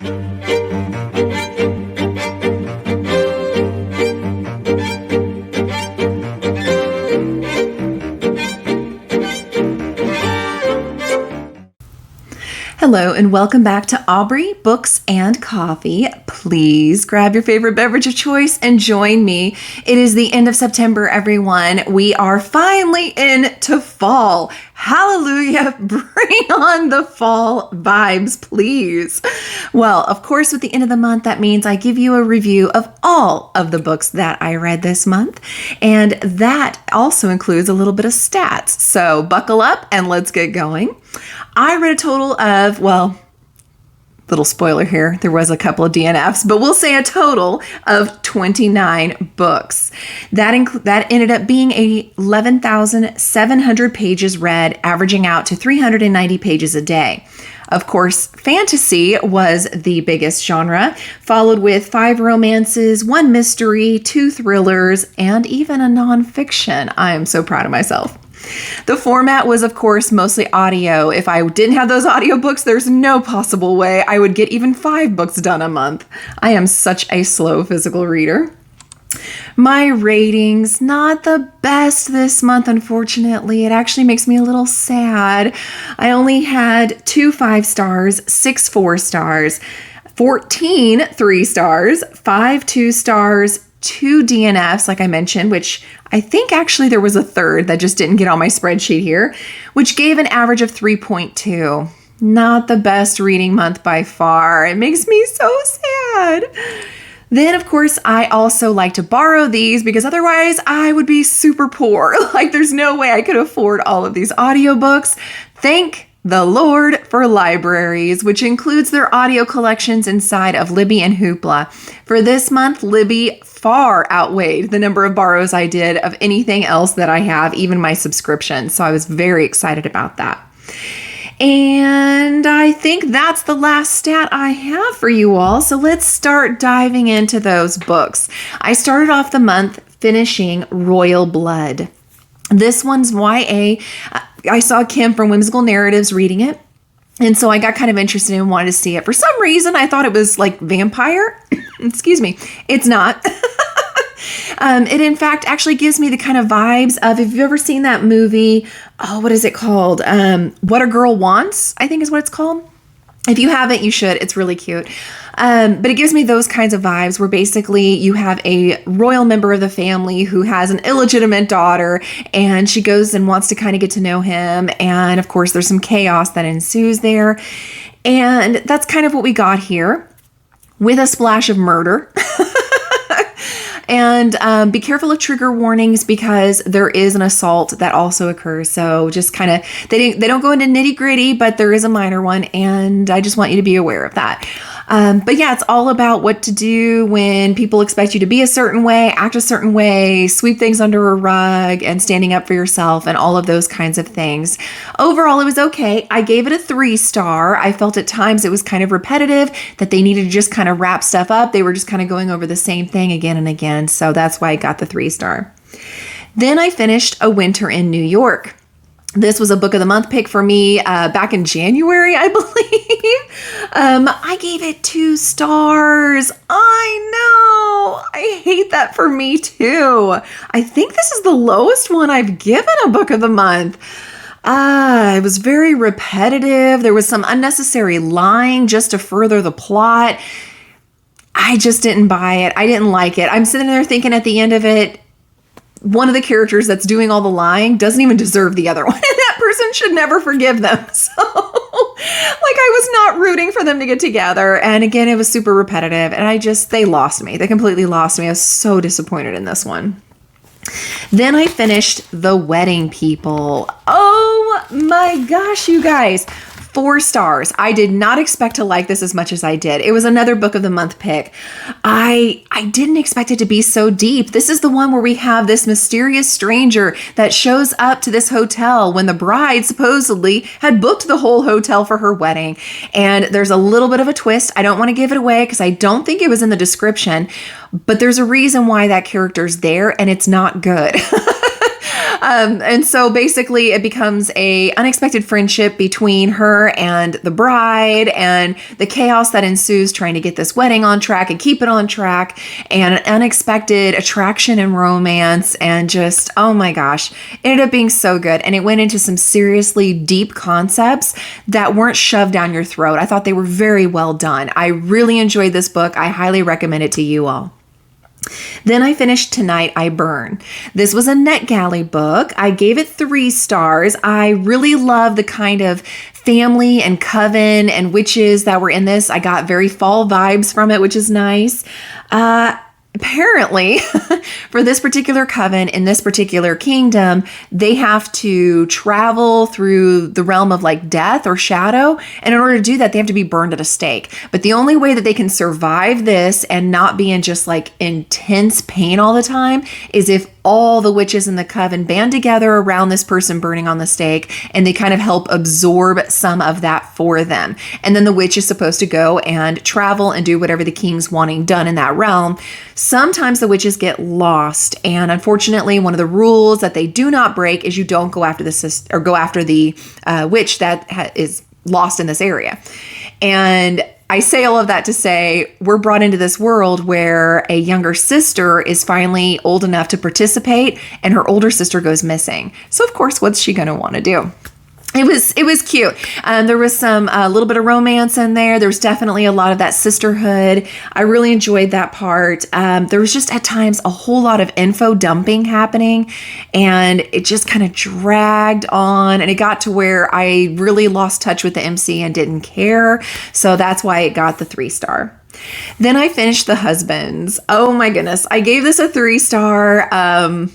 Hello and welcome back to Aubrey Books and Coffee. Please grab your favorite beverage of choice and join me. It is the end of September, everyone. We are finally into fall. Hallelujah. Bring on the fall vibes, please. Well, of course, with the end of the month, that means I give you a review of all of the books that I read this month. And that also includes a little bit of stats. So buckle up and let's get going. I read a total of, well, little spoiler here, there was a couple of DNFs, but we'll say a total of 29 books. That ended up being 11,700 pages read, averaging out to 390 pages a day. Of course, fantasy was the biggest genre, followed with 5 romances, 1 mystery, 2 thrillers, and even a nonfiction. I am so proud of myself. The format was, of course, mostly audio. If I didn't have those audiobooks, there's no possible way I would get even 5 books done a month. I am such a slow physical reader. My ratings, not the best this month, unfortunately. It actually makes me a little sad. I only had 2 5 stars, 6 4 stars, 14 3 stars, 5 2 stars, 2 DNFs, like I mentioned, which I think actually there was a third that just didn't get on my spreadsheet here, which gave an average of 3.2. Not the best reading month by far. It makes me so sad. Then, of course, I also like to borrow these because otherwise I would be super poor. Like there's no way I could afford all of these audiobooks. Thank the Lord for libraries, which includes their audio collections inside of Libby and Hoopla. For this month, Libby far outweighed the number of borrows I did of anything else that I have, even my subscription. So I was very excited about that. And I think that's the last stat I have for you all. So let's start diving into those books. I started off the month finishing Royal Blood. This one's YA. I saw Kim from Whimsical Narratives reading it. And so I got kind of interested and wanted to see it. For some reason, I thought it was like vampire. Excuse me. It's not. It, in fact, actually gives me the kind of vibes of, if you've ever seen that movie, what is it called? What a Girl Wants, I think is what it's called. If you haven't, you should. It's really cute. But it gives me those kinds of vibes where basically you have a royal member of the family who has an illegitimate daughter, and she goes and wants to kind of get to know him. And of course, there's some chaos that ensues there. And that's kind of what we got here, with a splash of murder. And be careful of trigger warnings because there is an assault that also occurs. So just kind of, they don't go into nitty gritty, but there is a minor one. And I just want you to be aware of that. But yeah, it's all about what to do when people expect you to be a certain way, act a certain way, sweep things under a rug, and standing up for yourself and all of those kinds of things. Overall, it was okay. I gave it a 3 star. I felt at times it was kind of repetitive, that they needed to just kind of wrap stuff up. They were just kind of going over the same thing again and again. So that's why I got the 3 star. Then I finished A Winter in New York. This was a book of the month pick for me back in January, I believe. I gave it 2 stars. I know. I hate that for me too. I think this is the lowest one I've given a book of the month. It was very repetitive. There was some unnecessary lying just to further the plot. I just didn't buy it. I didn't like it. I'm sitting there thinking at the end of it, one of the characters that's doing all the lying doesn't even deserve the other one. And that person should never forgive them. So I was not rooting for them to get together. And again, it was super repetitive. And they lost me. They completely lost me. I was so disappointed in this one. Then I finished The Wedding People. Oh my gosh, you guys. 4 stars. I did not expect to like this as much as I did. It was another book of the month pick. I didn't expect it to be so deep. This is the one where we have this mysterious stranger that shows up to this hotel when the bride supposedly had booked the whole hotel for her wedding. And there's a little bit of a twist. I don't want to give it away because I don't think it was in the description, but there's a reason why that character's there and it's not good. And so basically it becomes a unexpected friendship between her and the bride, and the chaos that ensues trying to get this wedding on track and keep it on track, and an unexpected attraction and romance, and just, oh my gosh, it ended up being so good. And it went into some seriously deep concepts that weren't shoved down your throat. I thought they were very well done. I really enjoyed this book. I highly recommend it to you all. Then I finished Tonight I Burn. This was a NetGalley book. I gave it 3 stars. I really love the kind of family and coven and witches that were in this. I got very fall vibes from it, which is nice. Apparently, for this particular coven in this particular kingdom, they have to travel through the realm of like death or shadow. And in order to do that, they have to be burned at a stake. But the only way that they can survive this and not be in just like intense pain all the time is if all the witches in the coven band together around this person burning on the stake, and they kind of help absorb some of that for them. And then the witch is supposed to go and travel and do whatever the king's wanting done in that realm. Sometimes the witches get lost, and unfortunately, one of the rules that they do not break is you don't go after the witch that is lost in this area. And I say all of that to say we're brought into this world where a younger sister is finally old enough to participate, and her older sister goes missing. So of course, what's she going to want to do? It was cute. There was some a little bit of romance in there. There was definitely a lot of that sisterhood. I really enjoyed that part. There was just at times a whole lot of info dumping happening, and it just kind of dragged on, and it got to where I really lost touch with the MC and didn't care. So that's why it got the 3-star. Then I finished The Husbands. Oh my goodness. I gave this a 3-star.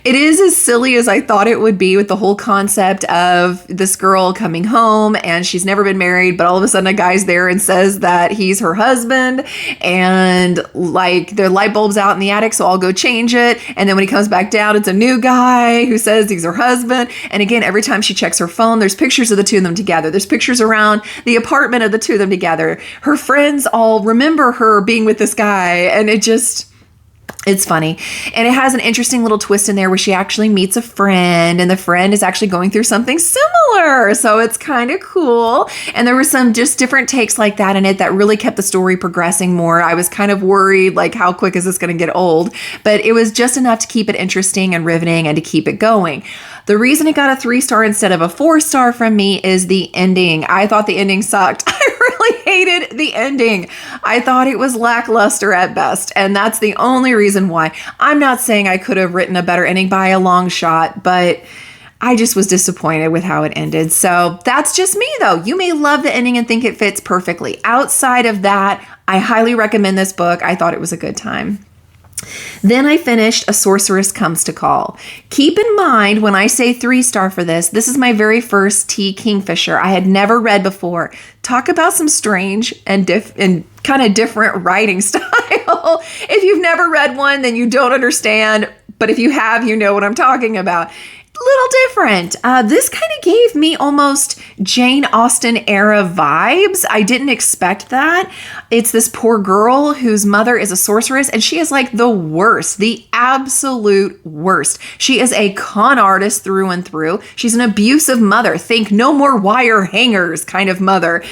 It is as silly as I thought it would be, with the whole concept of this girl coming home and she's never been married, but all of a sudden a guy's there and says that he's her husband, and like their light bulb's out in the attic, so I'll go change it. And then when he comes back down, it's a new guy who says he's her husband. And again, every time she checks her phone, there's pictures of the two of them together. There's pictures around the apartment of the two of them together. Her friends all remember her being with this guy, and it's funny. And it has an interesting little twist in there where she actually meets a friend, and the friend is actually going through something similar. So it's kind of cool. And there were some just different takes like that in it that really kept the story progressing more. I was kind of worried, like, how quick is this going to get old? But it was just enough to keep it interesting and riveting and to keep it going. The reason it got a 3-star instead of a 4-star from me is the ending. I thought the ending sucked. I really hated the ending. I thought it was lackluster at best, and that's the only reason why. I'm not saying I could have written a better ending by a long shot, but I just was disappointed with how it ended. So that's just me, though. You may love the ending and think it fits perfectly. Outside of that, I highly recommend this book. I thought it was a good time. Then I finished A Sorceress Comes to Call. Keep in mind, when I say 3-star for this is my very first T. Kingfisher. I had never read before. Talk about some strange and kind of different writing style. If you've never read one, then you don't understand. But if you have, you know what I'm talking about. Little different. This kind of gave me almost Jane Austen era vibes. I didn't expect that. It's this poor girl whose mother is a sorceress, and she is like the worst, the absolute worst. She is a con artist through and through. She's an abusive mother. Think no more wire hangers kind of mother.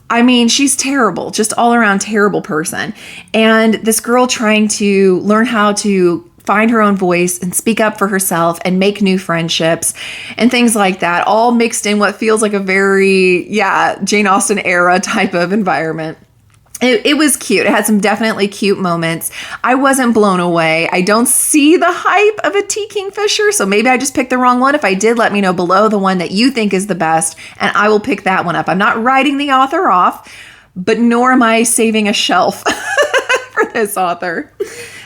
I mean, she's terrible, just all around terrible person. And this girl trying to learn how to find her own voice and speak up for herself and make new friendships and things like that, all mixed in what feels like a very, Jane Austen era type of environment. It was cute. It had some definitely cute moments. I wasn't blown away. I don't see the hype of a T. Kingfisher, so maybe I just picked the wrong one. If I did, let me know below the one that you think is the best, and I will pick that one up. I'm not writing the author off, but nor am I saving a shelf for this author.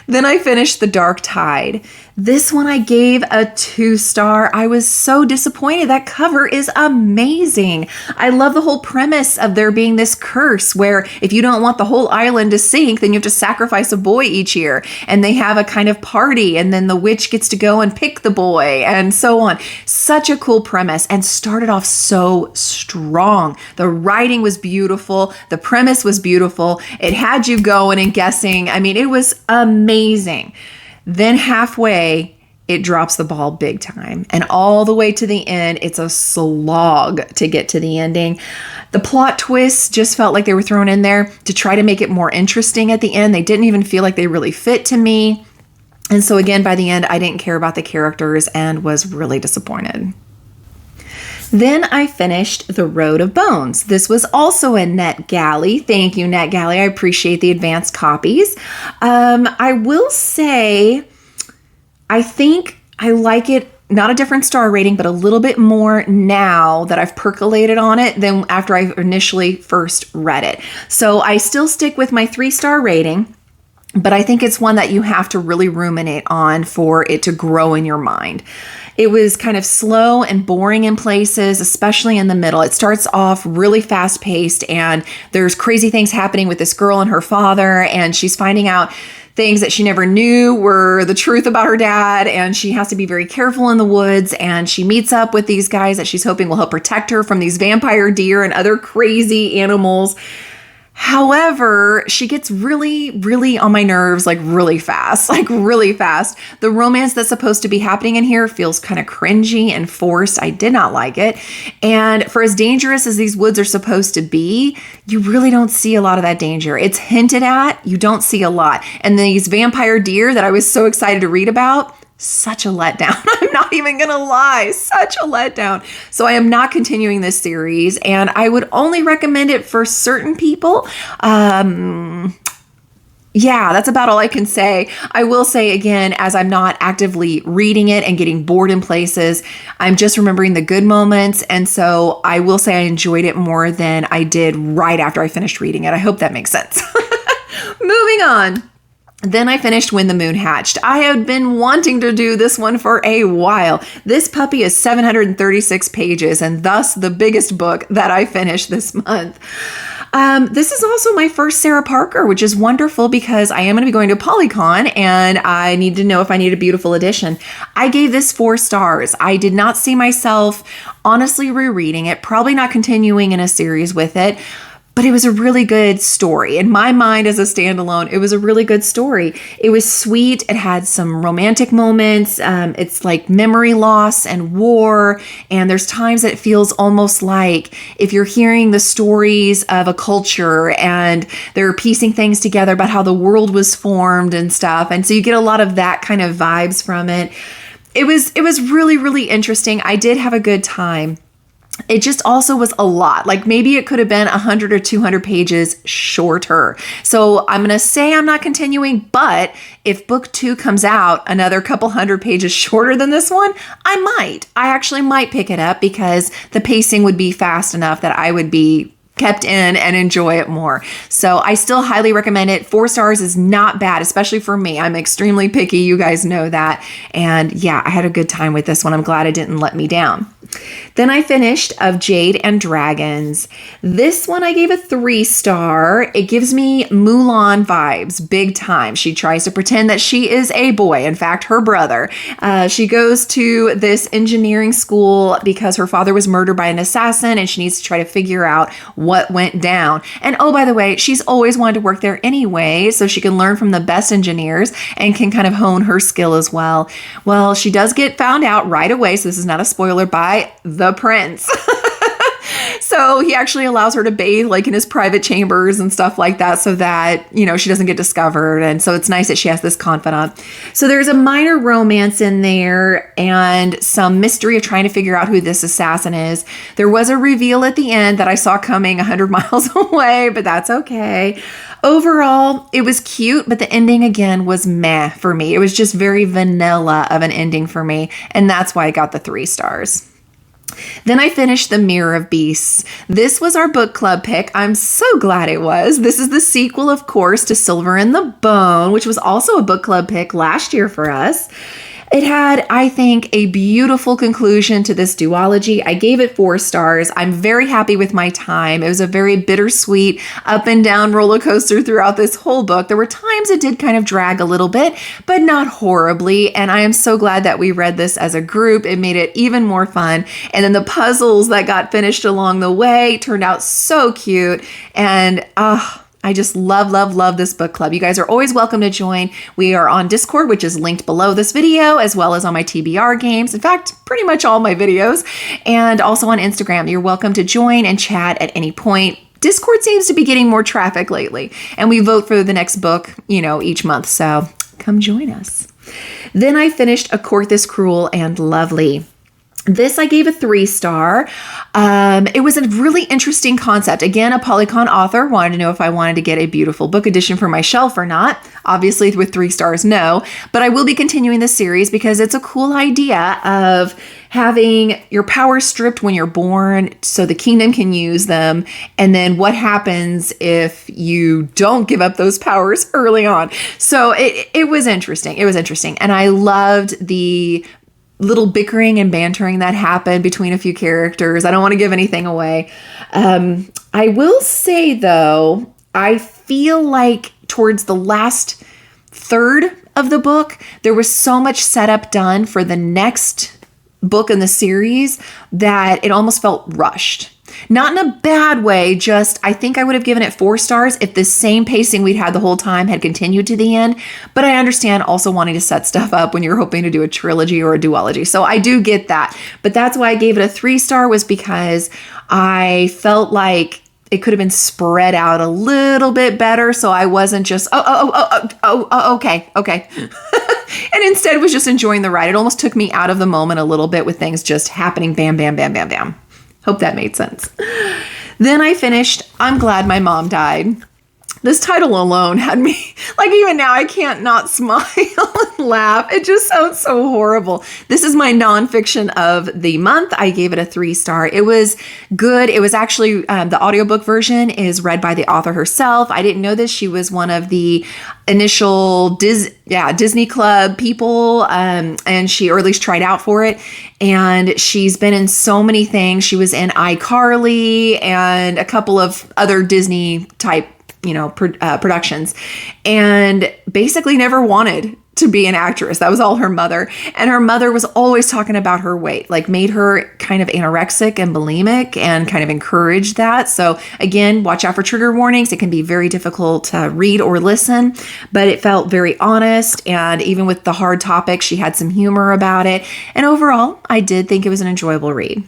Then I finished The Dark Tide. This one I gave a 2-star. I was so disappointed. That cover is amazing. I love the whole premise of there being this curse where if you don't want the whole island to sink, then you have to sacrifice a boy each year. And they have a kind of party, and then the witch gets to go and pick the boy and so on. Such a cool premise, and started off so strong. The writing was beautiful. The premise was beautiful. It had you going and guessing. I mean, it was amazing. Then halfway, it drops the ball big time. And all the way to the end, it's a slog to get to the ending. The plot twists just felt like they were thrown in there to try to make it more interesting at the end. They didn't even feel like they really fit to me. And so again, by the end, I didn't care about the characters and was really disappointed. Then I finished The Road of Bones. This was also a NetGalley. Thank you, NetGalley. I appreciate the advanced copies. I will say, I think I like it, not a different star rating, but a little bit more now that I've percolated on it than after I initially first read it. So I still stick with my 3-star rating, but I think it's one that you have to really ruminate on for it to grow in your mind. It was kind of slow and boring in places, especially in the middle. It starts off really fast paced and there's crazy things happening with this girl and her father, and she's finding out things that she never knew were the truth about her dad, and she has to be very careful in the woods, and she meets up with these guys that she's hoping will help protect her from these vampire deer and other crazy animals. However, she gets really, really on my nerves, like really fast. The romance that's supposed to be happening in here feels kind of cringy and forced. I did not like it. And for as dangerous as these woods are supposed to be, you really don't see a lot of that danger. It's hinted at, you don't see a lot. And these vampire deer that I was so excited to read about, such a letdown. I'm not even going to lie. Such a letdown. So I am not continuing this series, and I would only recommend it for certain people. Yeah, that's about all I can say. I will say again, as I'm not actively reading it and getting bored in places, I'm just remembering the good moments. And so I will say I enjoyed it more than I did right after I finished reading it. I hope that makes sense. Moving on. Then I finished When the Moon Hatched. I had been wanting to do this one for a while. This puppy is 736 pages and thus the biggest book that I finished this month. This is also my first Sarah Parker, which is wonderful because I am going to be going to Polycon and I need to know if I need a beautiful edition. I gave this 4 stars. I did not see myself honestly rereading it, probably not continuing in a series with it. But it was a really good story. In my mind as a standalone, it was a really good story. It was sweet. It had some romantic moments. It's like memory loss and war. And there's times that it feels almost like if you're hearing the stories of a culture and they're piecing things together about how the world was formed and stuff. And so you get a lot of that kind of vibes from it. It was really, really interesting. I did have a good time. It just also was a lot. Like maybe it could have been 100 or 200 pages shorter. So I'm going to say I'm not continuing, but if book 2 comes out another couple hundred pages shorter than this one, I actually might pick it up because the pacing would be fast enough that I would be kept in and enjoy it more. So I still highly recommend it. 4 stars is not bad, especially for me. I'm extremely picky. You guys know that. And yeah, I had a good time with this one. I'm glad it didn't let me down. Then I finished Of Jade and Dragons. This one I gave a 3-star. It gives me Mulan vibes, big time. She tries to pretend that she is a boy, in fact, her brother. She goes to this engineering school because her father was murdered by an assassin and she needs to try to figure out what went down. And oh, by the way, she's always wanted to work there anyway, so she can learn from the best engineers and can kind of hone her skill as well. Well, she does get found out right away, so this is not a spoiler, by the prince. So he actually allows her to bathe like in his private chambers and stuff like that so that, you know, she doesn't get discovered. And so it's nice that she has this confidant. So there's a minor romance in there and some mystery of trying to figure out who this assassin is. There was a reveal at the end that I saw coming 100 miles away, but that's okay. Overall, it was cute, but the ending again was meh for me. It was just very vanilla of an ending for me. And that's why I got the 3 stars. Then I finished The Mirror of Beasts. This was our book club pick. I'm so glad it was. This is the sequel, of course, to Silver in the Bone, which was also a book club pick last year for us. It had, I think, a beautiful conclusion to this duology. I gave it 4 stars. I'm very happy with my time. It was a very bittersweet up and down roller coaster throughout this whole book. There were times it did kind of drag a little bit, but not horribly. And I am so glad that we read this as a group. It made it even more fun. And then the puzzles that got finished along the way turned out so cute. And I just love, love, love this book club. You guys are always welcome to join. We are on Discord, which is linked below this video, as well as on my TBR games. In fact, pretty much all my videos. And also on Instagram. You're welcome to join and chat at any point. Discord seems to be getting more traffic lately. And we vote for the next book, each month. So come join us. Then I finished A Court This Cruel and Lovely. This I gave a 3-star. It was a really interesting concept. Again, a Polycon author wanted to know if I wanted to get a beautiful book edition for my shelf or not. Obviously, with 3 stars, no. But I will be continuing this series because it's a cool idea of having your powers stripped when you're born so the kingdom can use them. And then what happens if you don't give up those powers early on? So it was interesting. It was interesting. And I loved the little bickering and bantering that happened between a few characters. I don't want to give anything away. I will say, though, I feel like towards the last third of the book, there was so much setup done for the next book in the series that it almost felt rushed. Not in a bad way, just I think I would have given it 4 stars if the same pacing we'd had the whole time had continued to the end. But I understand also wanting to set stuff up when you're hoping to do a trilogy or a duology. So I do get that. But that's why I gave it a 3-star, was because I felt like it could have been spread out a little bit better. So I wasn't just, okay. And instead was just enjoying the ride. It almost took me out of the moment a little bit with things just happening, bam, bam, bam, bam, bam. Hope that made sense. Then I finished I'm Glad My Mom Died. This title alone had me, like, even now I can't not smile and laugh. It just sounds so horrible. This is my nonfiction of the month. I gave it a 3-star. It was good. It was actually, the audiobook version is read by the author herself. I didn't know this. She was one of the initial Disney Club people, and she, or at least tried out for it. And she's been in so many things. She was in iCarly and a couple of other Disney type productions, and basically never wanted to be an actress. That was all her mother. And her mother was always talking about her weight, like made her kind of anorexic and bulimic and kind of encouraged that. So again, watch out for trigger warnings. It can be very difficult to read or listen, but it felt very honest. And even with the hard topics, she had some humor about it. And overall, I did think it was an enjoyable read.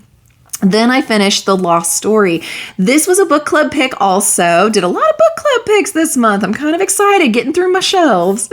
Then I finished The Lost Story. This was a book club pick also. Did a lot of book club picks this month. I'm kind of excited getting through my shelves.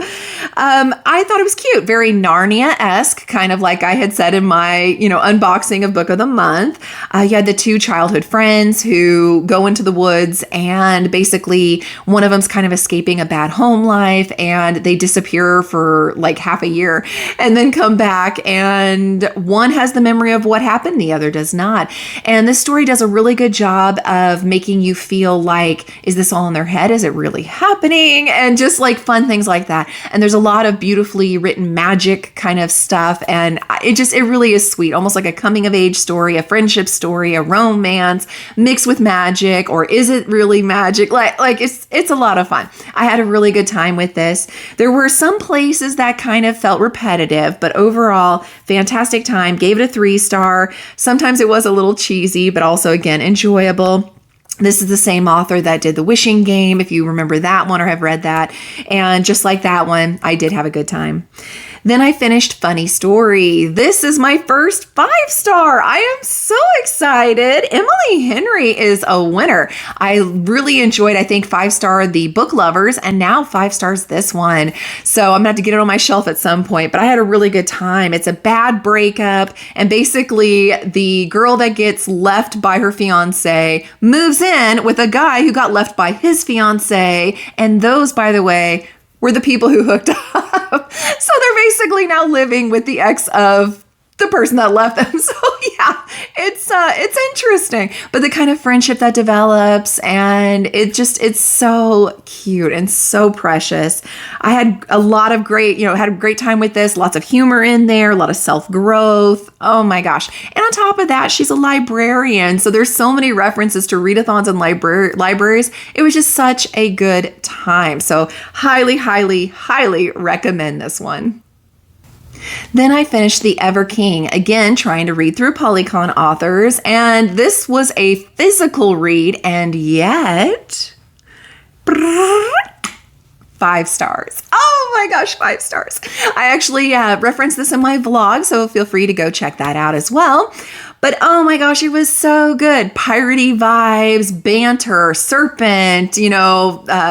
I thought it was cute. Very Narnia-esque, kind of like I had said in my, unboxing of Book of the Month. You had the 2 childhood friends who go into the woods, and basically one of them's kind of escaping a bad home life, and they disappear for like half a year and then come back, and one has the memory of what happened, the other does not. And this story does a really good job of making you feel like, is this all in their head? Is it really happening? And just like fun things like that. And there's a lot of beautifully written magic kind of stuff. And it really is sweet. Almost like a coming of age story, a friendship story, a romance mixed with magic. Or is it really magic? Like it's a lot of fun. I had a really good time with this. There were some places that kind of felt repetitive, but overall, fantastic time. Gave it a 3-star. Sometimes it was a little cheesy, but also, again, enjoyable. This is the same author that did The Wishing Game, if you remember that one or have read that. And just like that one, I did have a good time. Then I finished Funny Story. This is my first 5-star. I am so excited. Emily Henry is a winner. I really enjoyed, I think, 5-star The Book Lovers, and now 5 stars this one. So I'm gonna have to get it on my shelf at some point, but I had a really good time. It's a bad breakup, and basically the girl that gets left by her fiance moves in with a guy who got left by his fiance, and those, by the way, were the people who hooked up. So they're basically now living with the ex of the person that left them. So yeah, it's interesting, but the kind of friendship that develops, and it's so cute and so precious. I had a lot of great, had a great time with this, lots of humor in there, a lot of self-growth. Oh my gosh. And on top of that, she's a librarian. So there's so many references to readathons and libraries. It was just such a good time. So highly, highly, highly recommend this one. Then I finished The Ever King, again, trying to read through Polycon authors, and this was a physical read, and yet 5 stars. Oh my gosh, 5 stars. I actually referenced this in my vlog, so feel free to go check that out as well. But oh my gosh, it was so good. Piratey vibes, banter, serpent,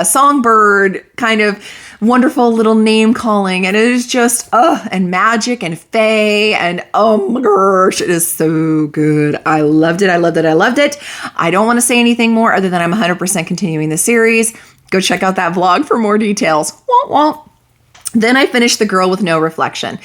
songbird, kind of wonderful little name calling. And it is just, and magic and fae. And oh my gosh, it is so good. I loved it. I loved it. I loved it. I don't want to say anything more other than I'm 100% continuing the series. Go check out that vlog for more details. Womp womp. Then I finished The Girl with No Reflection.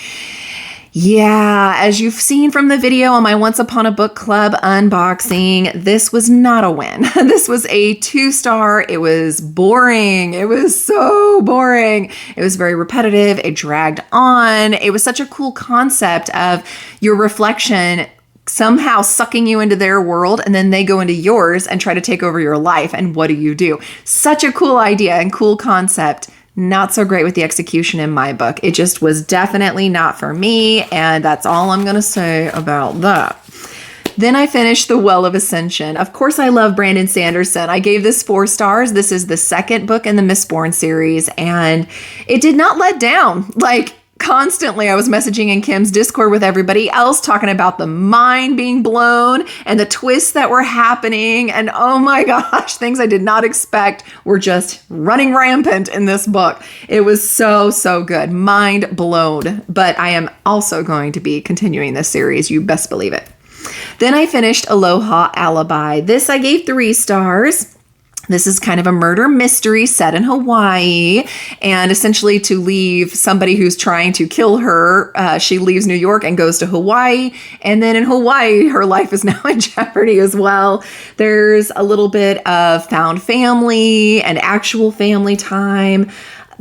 Yeah, as you've seen from the video on my Once Upon a Book Club unboxing, this was not a win. This was a 2-star. It was boring. It was so boring. It was very repetitive. It dragged on. It was such a cool concept of your reflection somehow sucking you into their world, and then they go into yours and try to take over your life. And what do? Such a cool idea and cool concept. Not so great with the execution in my book. It just was definitely not for me, and that's all I'm going to say about that. Then I finished The Well of Ascension. Of course, I love Brandon Sanderson. I gave this 4 stars. This is the second book in the Mistborn series, and it did not let down. Constantly, I was messaging in Kim's Discord with everybody else talking about the mind being blown and the twists that were happening. And oh my gosh, things I did not expect were just running rampant in this book. It was so, so good. Mind blown. But I am also going to be continuing this series. You best believe it. Then I finished Aloha Alibi. This I gave 3 stars. This is kind of a murder mystery set in Hawaii, and essentially to leave somebody who's trying to kill her, she leaves New York and goes to Hawaii, and then in Hawaii, her life is now in jeopardy as well. There's a little bit of found family and actual family time.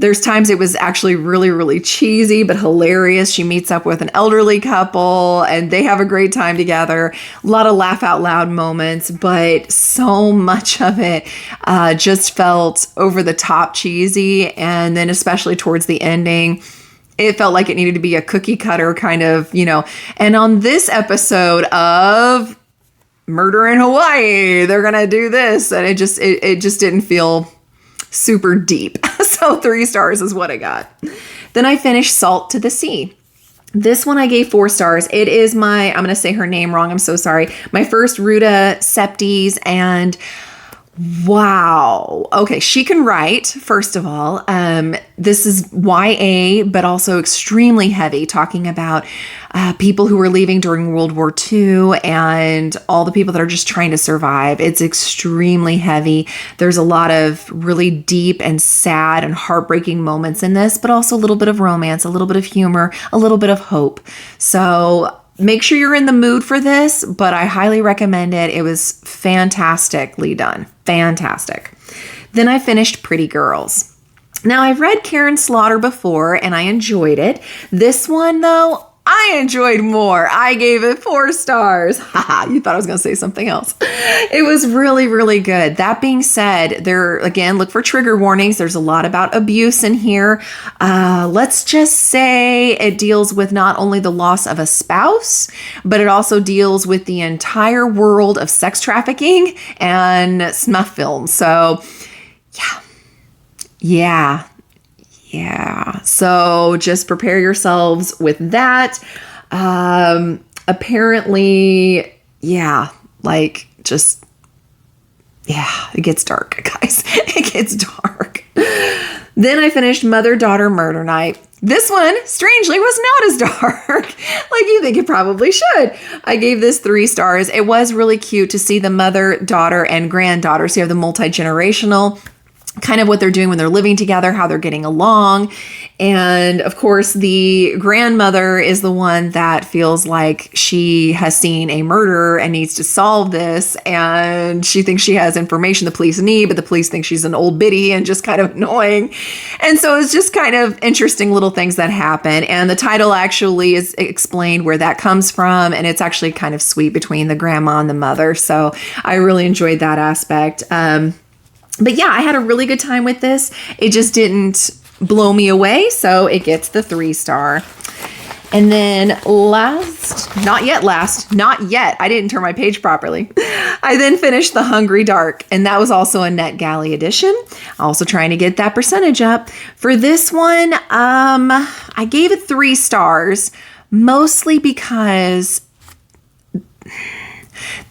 There's times it was actually really, really cheesy, but hilarious. She meets up with an elderly couple and they have a great time together. A lot of laugh out loud moments, but so much of it just felt over the top cheesy. And then especially towards the ending, it felt like it needed to be a cookie cutter kind of, and on this episode of Murder in Hawaii, they're going to do this. And it just didn't feel super deep. So 3 stars is what I got. Then I finished Salt to the Sea. This one I gave 4 stars. It is I'm going to say her name wrong. I'm so sorry. My first Ruta Septes, and wow. Okay, she can write, first of all. This is YA, but also extremely heavy, talking about people who were leaving during World War II and all the people that are just trying to survive. It's extremely heavy. There's a lot of really deep and sad and heartbreaking moments in this, but also a little bit of romance, a little bit of humor, a little bit of hope. So make sure you're in the mood for this, but I highly recommend it. It was fantastically done. Fantastic. Then I finished Pretty Girls. Now, I've read Karen Slaughter before and I enjoyed it. This one, though, I enjoyed more. I gave it 4 stars. Haha, you thought I was going to say something else. It was really, really good. That being said, look for trigger warnings. There's a lot about abuse in here. Let's just say it deals with not only the loss of a spouse, but it also deals with the entire world of sex trafficking and snuff films. So, yeah. So just prepare yourselves with that. Apparently, it gets dark, guys. It gets dark. Then I finished Mother-Daughter Murder Night. This one, strangely, was not as dark like you think it probably should. I gave this 3 stars. It was really cute to see the mother, daughter, and granddaughter. So you have the multi-generational, kind of what they're doing when they're living together, how they're getting along. And of course, the grandmother is the one that feels like she has seen a murder and needs to solve this. And she thinks she has information the police need, but the police think she's an old biddy and just kind of annoying. And so it's just kind of interesting little things that happen. And the title actually is explained where that comes from. And it's actually kind of sweet between the grandma and the mother. So I really enjoyed that aspect. But yeah, I had a really good time with this. It just didn't blow me away, so it gets the 3 star. And then not yet, I didn't turn my page properly. I then finished The Hungry Dark, and that was also a NetGalley edition. Also trying to get that percentage up. For this one, I gave it 3 stars, mostly because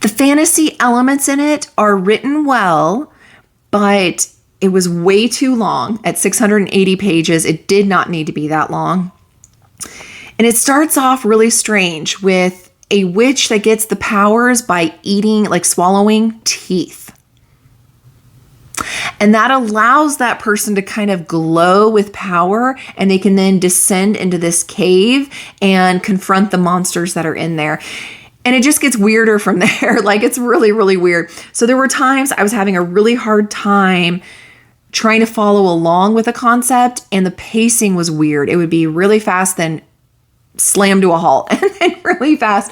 the fantasy elements in it are written well, but it was way too long at 680 pages. It did not need to be that long. And it starts off really strange with a witch that gets the powers by eating, like swallowing teeth. And that allows that person to kind of glow with power, and they can then descend into this cave and confront the monsters that are in there. And it just gets weirder from there. Like, it's really, really weird. So there were times I was having a really hard time trying to follow along with a concept, and the pacing was weird. It would be really fast, then slam to a halt, and then really fast.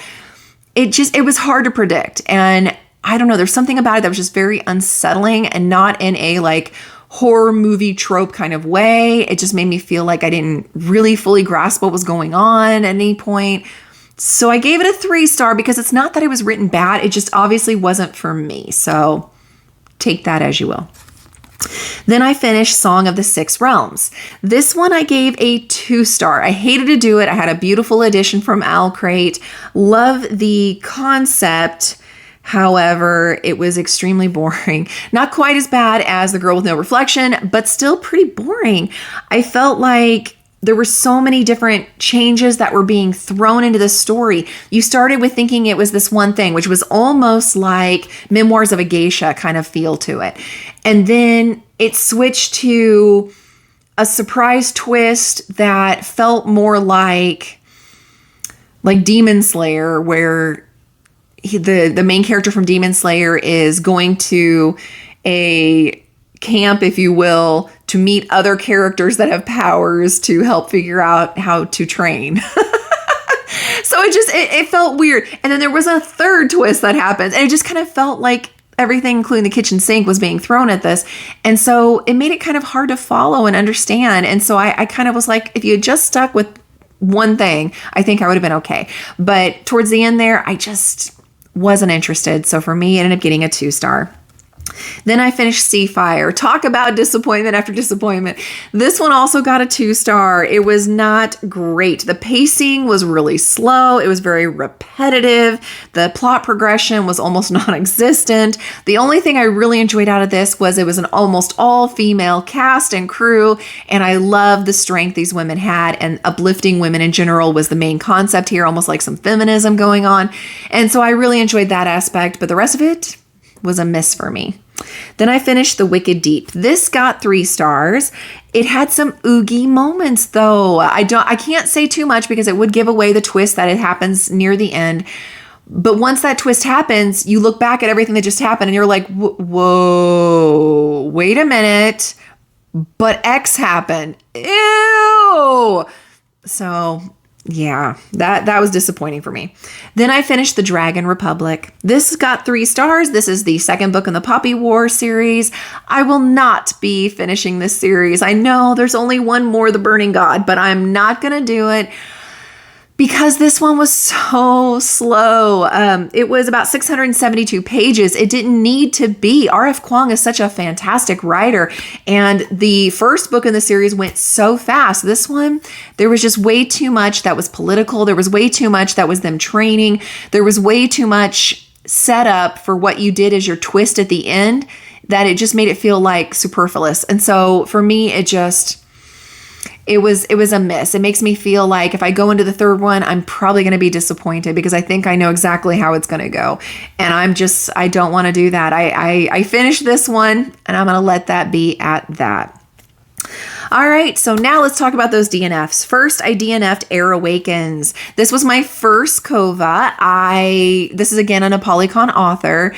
It was hard to predict. And I don't know, there's something about it that was just very unsettling, and not in a like horror movie trope kind of way. It just made me feel like I didn't really fully grasp what was going on at any point. So I gave it a 3-star because it's not that it was written bad. It just obviously wasn't for me. So take that as you will. Then I finished Song of the Six Realms. This one I gave a 2-star. I hated to do it. I had a beautiful edition from Owl Crate. Love the concept. However, it was extremely boring. Not quite as bad as The Girl with No Reflection, but still pretty boring. I felt like there were so many different changes that were being thrown into the story. You started with thinking it was this one thing, which was almost like Memoirs of a Geisha kind of feel to it. And then it switched to a surprise twist that felt more like Demon Slayer, where the main character from Demon Slayer is going to a camp, if you will, to meet other characters that have powers to help figure out how to train. So it felt weird. And then there was a third twist that happened, and it just kind of felt like everything, including the kitchen sink, was being thrown at this. And so it made it kind of hard to follow and understand. And so I kind of was like, if you had just stuck with one thing, I think I would have been okay. But towards the end there, I just wasn't interested. So for me, it ended up getting a 2-star. Then I finished Seafire. Talk about disappointment after disappointment. This one also got a 2-star. It was not great. The pacing was really slow. It was very repetitive. The plot progression was almost non-existent. The only thing I really enjoyed out of this was it was an almost all-female cast and crew, and I loved the strength these women had, and uplifting women in general was the main concept here, almost like some feminism going on. And so I really enjoyed that aspect, but the rest of it was a miss for me. Then I finished The Wicked Deep. This got 3 stars. It had some oogie moments though. I can't say too much because it would give away the twist that it happens near the end. But once that twist happens, you look back at everything that just happened and you're like, whoa, wait a minute. But X happened. Ew. So yeah, that was disappointing for me. Then I finished The Dragon Republic. This got 3 stars. This is the second book in the Poppy War series. I will not be finishing this series. I know there's only one more, The Burning God, but I'm not going to do it because this one was so slow. It was about 672 pages. It didn't need to be. R.F. Kuang is such a fantastic writer, and the first book in the series went so fast. This one, there was just way too much that was political. There was way too much that was them training. There was way too much setup for what you did as your twist at the end that it just made it feel like superfluous. And so for me, it was a miss. It makes me feel like if I go into the third one, I'm probably going to be disappointed because I think I know exactly how it's going to go. And I don't want to do that. I finished this one and I'm going to let that be at that. All right, so now let's talk about those DNFs. First, I DNF'd Air Awakens. This was my first COVA. This is again a Polycon author.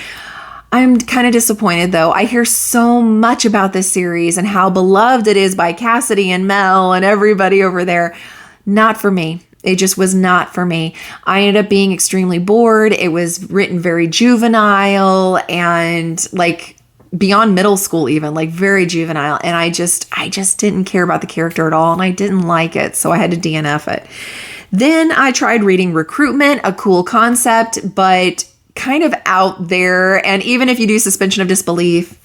I'm kind of disappointed though. I hear so much about this series and how beloved it is by Cassidy and Mel and everybody over there. Not for me. It just was not for me. I ended up being extremely bored. It was written very juvenile and like beyond middle school even, like very juvenile. And I just didn't care about the character at all and I didn't like it. So I had to DNF it. Then I tried reading Recruitment, a cool concept, but kind of out there. And even if you do suspension of disbelief,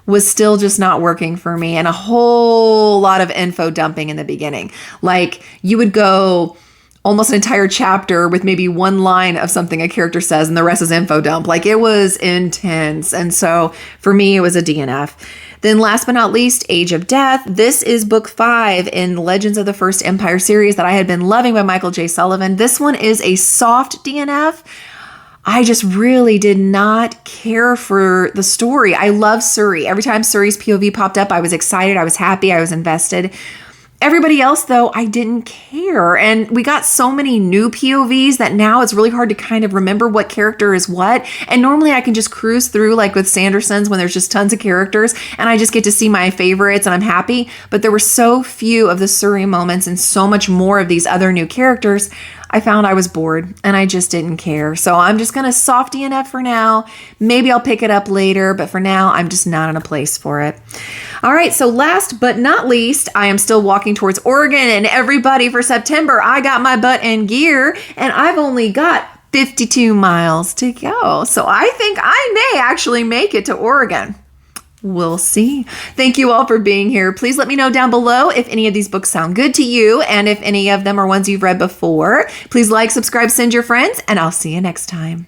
was still just not working for me. And a whole lot of info dumping in the beginning. Like you would go almost an entire chapter with maybe one line of something a character says and the rest is info dump. Like it was intense. And so for me, it was a DNF. Then last but not least, Age of Death. This is book 5 in Legends of the First Empire series that I had been loving by Michael J. Sullivan. This one is a soft DNF. I just really did not care for the story. I love Suri. Every time Suri's POV popped up, I was excited, I was happy, I was invested. Everybody else, though, I didn't care. And we got so many new POVs that now it's really hard to kind of remember what character is what. And normally I can just cruise through like with Sanderson's when there's just tons of characters and I just get to see my favorites and I'm happy. But there were so few of the Suri moments and so much more of these other new characters. I found I was bored and I just didn't care. So I'm just going to soft DNF for now. Maybe I'll pick it up later, but for now, I'm just not in a place for it. All right. So last but not least, I am still walking towards Oregon, and everybody, for September, I got my butt in gear and I've only got 52 miles to go. So I think I may actually make it to Oregon. We'll see. Thank you all for being here. Please let me know down below if any of these books sound good to you and if any of them are ones you've read before. Please like, subscribe, send your friends, and I'll see you next time.